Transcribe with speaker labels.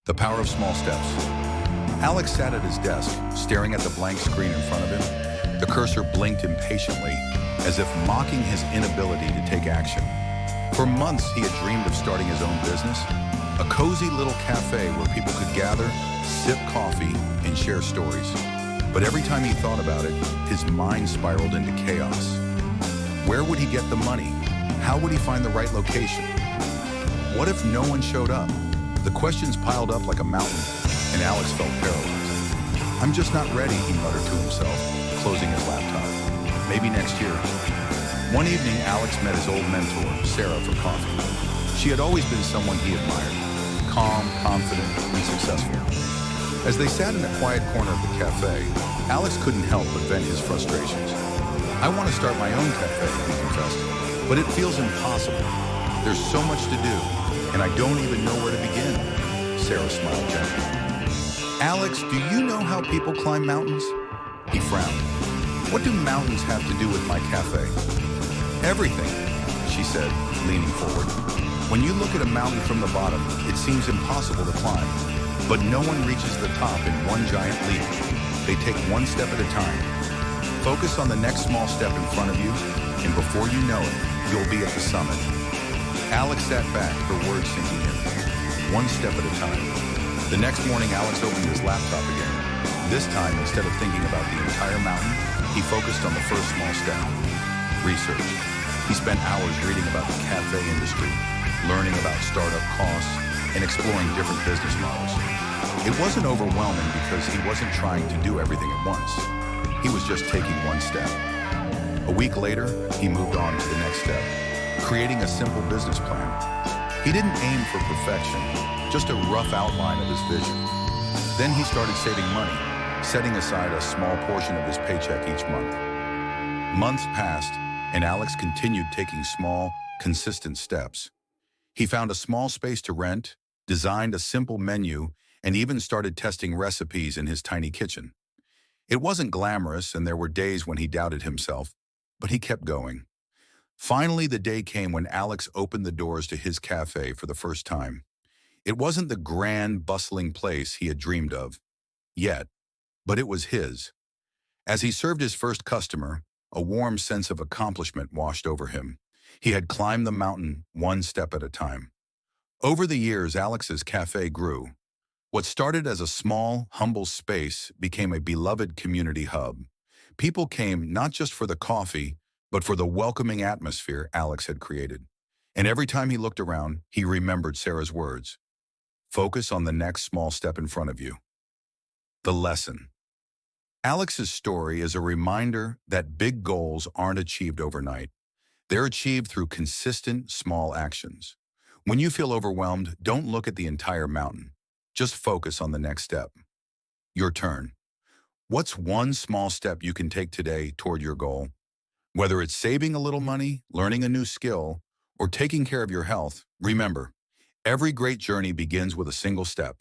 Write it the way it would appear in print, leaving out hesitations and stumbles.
Speaker 1: The power of small steps. Alex sat at his desk, staring at the blank screen in front of him. The cursor blinked impatiently, as if mocking his inability to take action. For months, he had dreamed of starting his own business, a cozy little cafe where people could gather, sip coffee, and share stories. But every time he thought about it, his mind spiraled into chaos. Where would he get the money? How would he find the right location? What if no one showed up? The questions piled up like a mountain, and Alex felt paralyzed. "I'm just not ready," he muttered to himself, closing his laptop. "Maybe next year." One evening, Alex met his old mentor, Sarah, for coffee. She had always been someone he admired, calm, confident, and successful. As they sat in a quiet corner of the cafe, Alex couldn't help but vent his frustrations. "I want to start my own cafe," he confessed, "but it feels impossible. There's so much to do, and I don't even know where to begin." Sarah smiled gently. "Alex, do you know how people climb mountains?" He frowned. "What do mountains have to do with my cafe?" "Everything," she said, leaning forward. "When you look at a mountain from the bottom, it seems impossible to climb. But no one reaches the top in one giant leap. They take one step at a time. Focus on the next small step in front of you, and before you know it, you'll be at the summit." Alex sat back, her words sinking in. One step at a time. The next morning, Alex opened his laptop again. This time, instead of thinking about the entire mountain, he focused on the first small step. Research. He spent hours reading about the cafe industry, learning about startup costs, and exploring different business models. It wasn't overwhelming because he wasn't trying to do everything at once. He was just taking one step. A week later, he moved on to the next step, creating a simple business plan. He didn't aim for perfection, just a rough outline of his vision. Then he started saving money, setting aside a small portion of his paycheck each month. Months passed, and Alex continued taking small, consistent steps. He found a small space to rent, designed a simple menu, and even started testing recipes in his tiny kitchen. It wasn't glamorous, and there were days when he doubted himself, but he kept going. Finally, the day came when Alex opened the doors to his cafe for the first time. It wasn't the grand, bustling place he had dreamed of yet, but it was his. As he served his first customer, a warm sense of accomplishment washed over him. He had climbed the mountain one step at a time. Over the years, Alex's cafe grew. What started as a small, humble space became a beloved community hub. People came not just for the coffee, but for the welcoming atmosphere Alex had created. And every time he looked around, he remembered Sarah's words. Focus on the next small step in front of you. The lesson. Alex's story is a reminder that big goals aren't achieved overnight. They're achieved through consistent, small actions. When you feel overwhelmed, don't look at the entire mountain. Just focus on the next step. Your turn. What's one small step you can take today toward your goal? Whether it's saving a little money, learning a new skill, or taking care of your health, remember, every great journey begins with a single step.